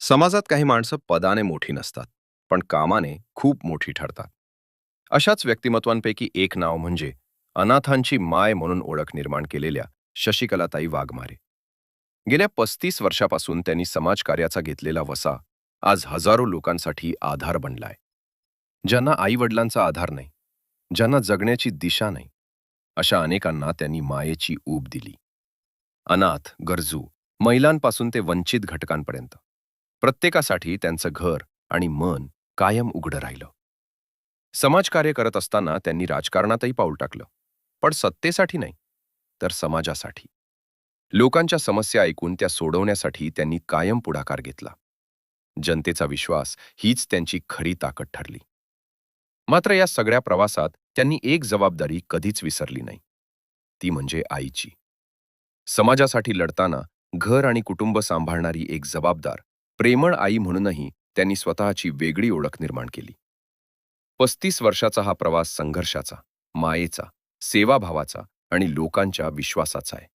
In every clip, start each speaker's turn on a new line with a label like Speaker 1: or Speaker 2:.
Speaker 1: समाजात काही माणसं पदाने मोठी नसतात, पण कामाने खूप मोठी ठरतात. अशाच व्यक्तिमत्वांपैकी एक नाव म्हणजे अनाथांची माय म्हणून ओळख निर्माण केलेल्या शशिकलाताई वाघमारे. गेल्या 35 वर्षापासून त्यांनी समाजकार्याचा घेतलेला वसा आज हजारो लोकांसाठी आधार बनलाय. ज्यांना आई वडिलांचा आधार नाही, ज्यांना जगण्याची दिशा नाही, अशा अनेकांना त्यांनी मायेची ऊब दिली. अनाथ, गरजू, महिलांपासून ते वंचित घटकांपर्यंत प्रत्येकासाठी त्यांचं घर आणि मन कायम उघडं राहिलं. समाजकार्य करत असताना त्यांनी राजकारणातही पाऊल टाकलं, पण सत्तेसाठी नाही, तर समाजासाठी. लोकांच्या समस्या ऐकून त्या सोडवण्यासाठी त्यांनी कायम पुढाकार घेतला. जनतेचा विश्वास हीच त्यांची खरी ताकद ठरली. मात्र या सगळ्या प्रवासात त्यांनी एक जबाबदारी कधीच विसरली नाही, ती म्हणजे आईची. समाजासाठी लढताना घर आणि कुटुंब सांभाळणारी एक जबाबदार, प्रेमळ आई म्हणूनही त्यांनी स्वतःची वेगळी ओळख निर्माण केली. 35 वर्षाचा हा प्रवास संघर्षाचा, मायेचा, सेवाभावाचा आणि लोकांच्या विश्वासाचा आहे.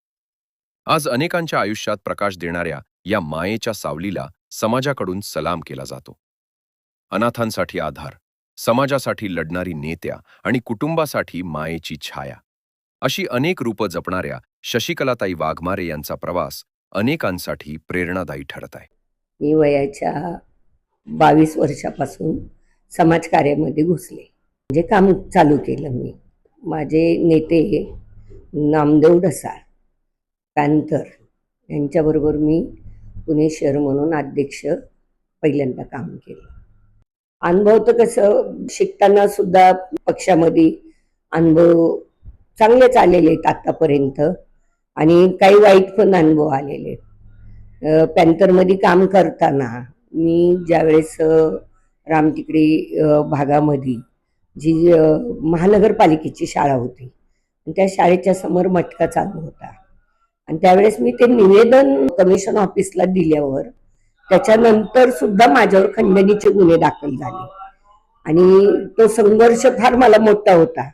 Speaker 1: आज अनेकांच्या आयुष्यात प्रकाश देणाऱ्या या मायेच्या सावलीला समाजाकडून सलाम केला जातो. अनाथांसाठी आधार, समाजासाठी लढणारी नेत्या आणि कुटुंबासाठी मायेची छाया, अशी अनेक रूपं जपणाऱ्या शशिकलाताई वाघमारे यांचा प्रवास अनेकांसाठी प्रेरणादायी ठरत आहे.
Speaker 2: मी वयाच्या 22 वर्षापासून समाजकार्यामध्ये घुसले. म्हणजे काम चालू केलं मी. माझे नेते नामदेव ढसाळ, पॅन्थर यांच्याबरोबर मी पुणे शहर म्हणून अध्यक्ष पहिल्यांदा काम केलं. अनुभव तर कसं, शिकताना सुद्धा पक्षामध्ये अनुभव चांगलेच आलेले आहेत आतापर्यंत, आणि काही वाईट पण अनुभव आलेले आहेत. पॅन्थरमध्ये काम करताना मी ज्यावेळेस रामटिकडी भागामध्ये जी महानगरपालिकेची शाळा होती, त्या शाळेच्या समोर मटका चालू होता, आणि त्यावेळेस मी ते निवेदन कमिशन ऑफिसला दिल्यावर त्याच्यानंतर सुद्धा माझ्यावर खंडणीचे गुन्हे दाखल झाले. आणि तो संघर्ष फार मला मोठा होता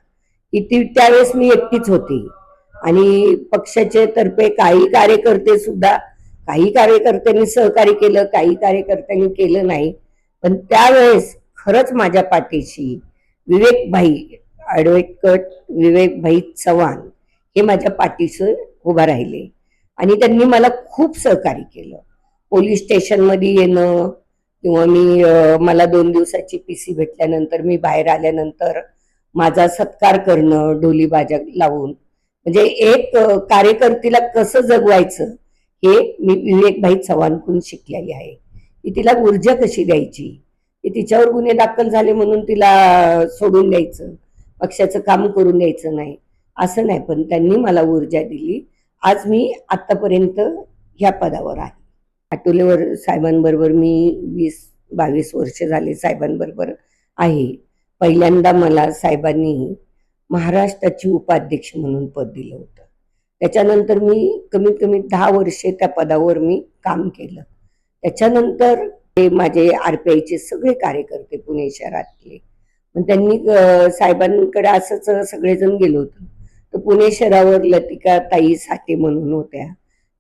Speaker 2: की त्यावेळेस मी एकटीच होती, आणि पक्षाचे तर्फे काही कार्यकर्ते सुद्धा, काही कार्यकर्त्यांनी सहकार्य केलं, काही कार्यकर्त्यांनी केलं नाही. पण त्यावेळेस खरंच माझ्या पाठीशी विवेकभाई, ॲडव्होकेट विवेकभाई चव्हाण हे माझ्या पाठीशी उभा राहिले, आणि त्यांनी मला खूप सहकार्य केलं. पोलीस स्टेशनमध्ये येणं, किंवा मला 2 दिवसाची PC भेटल्यानंतर मी बाहेर आल्यानंतर माझा सत्कार करणं, ढोली बाजा लावून. म्हणजे एक कार्यकर्तीला कसं जगवायचं हे मी विवेकभाई चव्हाणकडून शिकलेली आहे. की तिला ऊर्जा कशी द्यायची, की तिच्यावर गुन्हे दाखल झाले म्हणून तिला सोडून द्यायचं, पक्षाचं काम करून द्यायचं नाही, असं नाही. पण त्यांनी मला ऊर्जा दिली. आज मी आतापर्यंत ह्या पदावर आहे. आठवलेवर साहेबांबरोबर मी 20-22 वर्ष झाले साहेबांबरोबर आहे. पहिल्यांदा मला साहेबांनी महाराष्ट्राची उपाध्यक्ष म्हणून पद दिलं होतं. त्याच्यानंतर मी कमीत कमी 10 वर्षे त्या पदावर मी काम केलं. त्याच्यानंतर ते माझे RPIचे सगळे कार्यकर्ते पुणे शहरातले, पण त्यांनी साहेबांकडे असंच सगळेजण गेलो होतो. तर पुणे शहरावर लतिका ताई साठे म्हणून होत्या,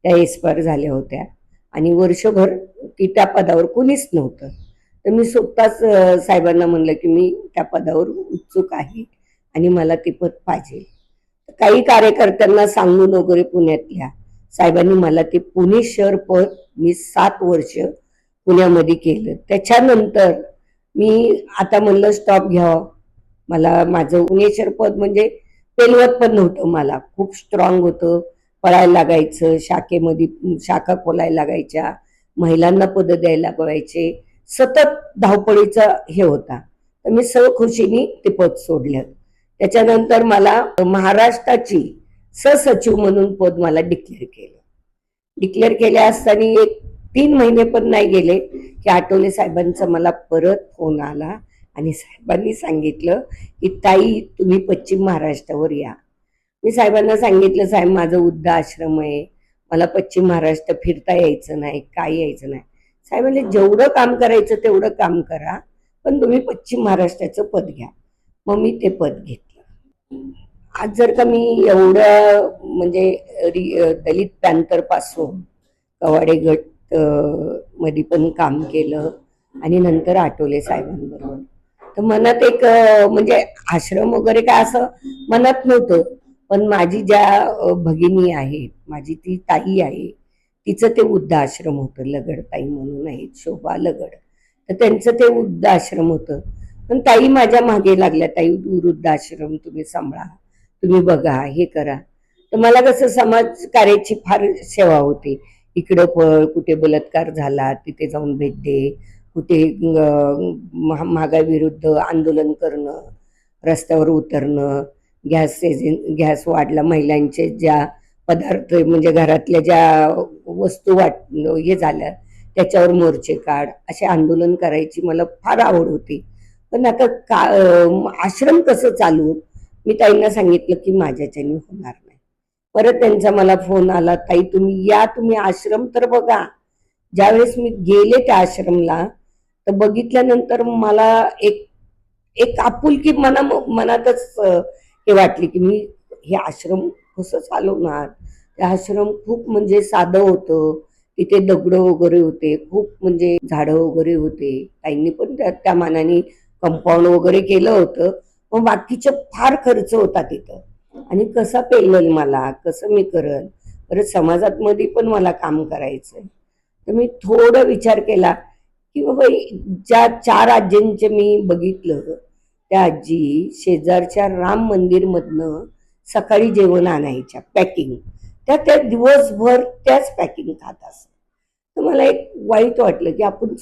Speaker 2: त्या एक्सपायर झाल्या होत्या, आणि वर्षभर की त्या पदावर कोणीच नव्हतं. तर मी स्वतःच साहेबांना म्हणलं की मी त्या पदावर उत्सुक आहे आणि मला ते पद पाहिजे. काही कार्यकर्त्यांना सांगून वगैरे पुण्यातल्या साहेबांनी मला ते पुणे शहर पद मी 7 वर्ष पुण्यामध्ये केलं. त्याच्यानंतर मी आता म्हणलं स्टॉप घ्यावं. मला माझं पुणे शहर पद म्हणजे पेलवत पण नव्हतं, मला खूप स्ट्रॉंग होतं. पळायला लागायचं, शाखेमध्ये शाखा खोलायला लागायच्या, महिलांना पद द्यायला लागायचे, सतत धावपळीचा हे होता. तर मी सहखुशीने ते पद सोडलं. त्याच्यानंतर मला महाराष्ट्राची सहसचिव म्हणून पद मला डिक्लेअर केलं. डिक्लेअर केल्या असताना एक 3 महिने पण नाही गेले की आठवले साहेबांचा मला परत फोन आला, आणि साहेबांनी सांगितलं की ताई तुम्ही पश्चिम महाराष्ट्रावर या. मी साहेबांना सांगितलं, साहेब माझं वृद्ध आश्रम आहे, मला पश्चिम महाराष्ट्र फिरता यायचं नाही, काय यायचं नाही. साहेब म्हणले जेवढं काम करायचं तेवढं काम करा, पण तुम्ही पश्चिम महाराष्ट्राचं पद घ्या. मग मी ते पद घेतलं. आज जर का मी एवढं म्हणजे दलित पॅन्थर पासून कवाडे गट मध्ये पण काम केलं आणि नंतर आठवले साहेबांबरोबर. तर मनात एक म्हणजे आश्रम वगैरे काय असं मनात नव्हतं. पण माझी ज्या भगिनी आहेत, माझी ती ताई आहे, तिचं ते वृद्धाश्रम होतं, लगडताई म्हणून आहेत, शोभा लगड. तर त्यांचं ते वृद्धाश्रम होतं. पण ताई माझ्या मागे लागल्या, ताई वृद्धाश्रम तुम्ही सांभाळा, तुम्ही बघा, हे करा. तर मला कसं समाज कार्याची फार सेवा होती. इकडं पळ, कुठे बलात्कार झाला तिथे जाऊन भेट दे, कुठे महागाईविरुद्ध आंदोलन करणं, रस्त्यावर उतरणं, गॅस वाढला, महिलांचे ज्या पदार्थ म्हणजे घरातल्या ज्या वस्तू हे झाल्या त्याच्यावर मोर्चे काढ, असे आंदोलन करायची मला फार आवड होती. पण आता आश्रम कसं चालू, मी ताईंना सांगितलं की माझ्याच्याने होणार नाही. परत त्यांचा मला फोन आला, ताई तुम्ही या, तुम्ही आश्रम तर बघा. ज्यावेळेस मी गेले त्या आश्रमला तर बघितल्यानंतर मला एक एक आपुलकी मनातच हे वाटली की मी हे आश्रम कसं चालवणार. ते आश्रम खूप म्हणजे साधं होतं, तिथे दगड वगैरे होते, खूप म्हणजे झाडं वगैरे होते. ताईंनी पण त्या मानाने कंपाऊंड वगैरे केलं होतं. पण बाकीचं फार खर्च होता तिथं. आणि कसा पेलल मला, कसं मी करल. परत समाजात मध्ये पण मला काम करायचंय. तर मी थोडा विचार केला की बाबा ज्या 4 आजींचे मी बघितलं, त्या आजी शेजारच्या राम मंदिर मधनं सकाळी जेवण आणायच्या पॅकिंग. त्या दिवसभर त्याच पॅकिंग खात असत. तर मला एक वाईट वाटलं की आपण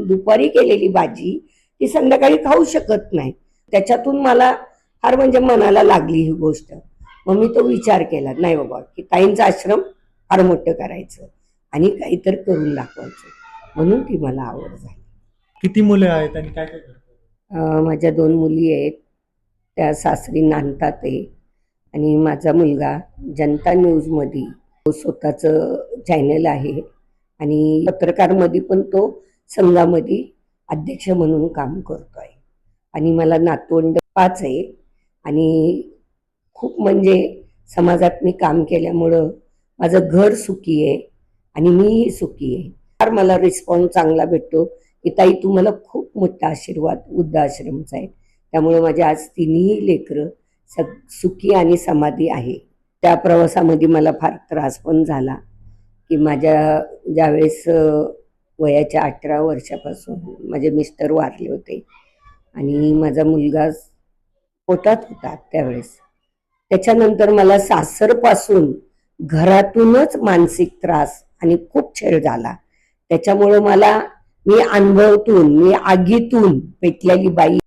Speaker 2: दुपारी केलेली भाजी ती संध्याकाळी खाऊ शकत नाही. त्याच्यातून मला फार म्हणजे मनाला लागली ही गोष्ट. मग मी तो विचार केला, नाही बाबा की ताईंचा आश्रम फार मोठं करायचं आणि काहीतरी करून दाखवायचं. म्हणून ती मला आवड झाली.
Speaker 3: किती मुले आहेत आणि काय काय करतात?
Speaker 2: माझ्या 2 मुली आहेत, त्या सासरी नांदतात आहे. आणि माझा मुलगा जनता न्यूजमध्ये स्वतःचं चॅनल आहे आणि पत्रकारमध्ये पण तो संघामध्ये अध्यक्ष म्हणून काम करतो आहे. आणि मला नातवंड 5 आहे आणि खूप म्हणजे समाजात मी काम केल्यामुळं माझं घर सुखी आहे आणि मीही सुखी आहे. फार मला रिस्पॉन्स चांगला भेटतो की ताई तुम्हाला खूप मोठा आशीर्वाद वृद्धाश्रमचा आहे. त्यामुळे माझ्या आज 3ही लेकरं सुखी आणि समाधी आहे. त्या प्रवासामध्ये मला फार त्रास पण झाला की माझ्या ज्यावेळेस वयाच्या 18 वर्षापासून माझे मिस्टर वारले होते आणि माझा मुलगा पोटात होता त्यावेळेस. त्याच्यानंतर मला सासरपासून घरातूनच मानसिक त्रास आणि खूप छळ झाला. त्याच्यामुळं मी अनुभवातून, मी आगीतून पेटलेली बाई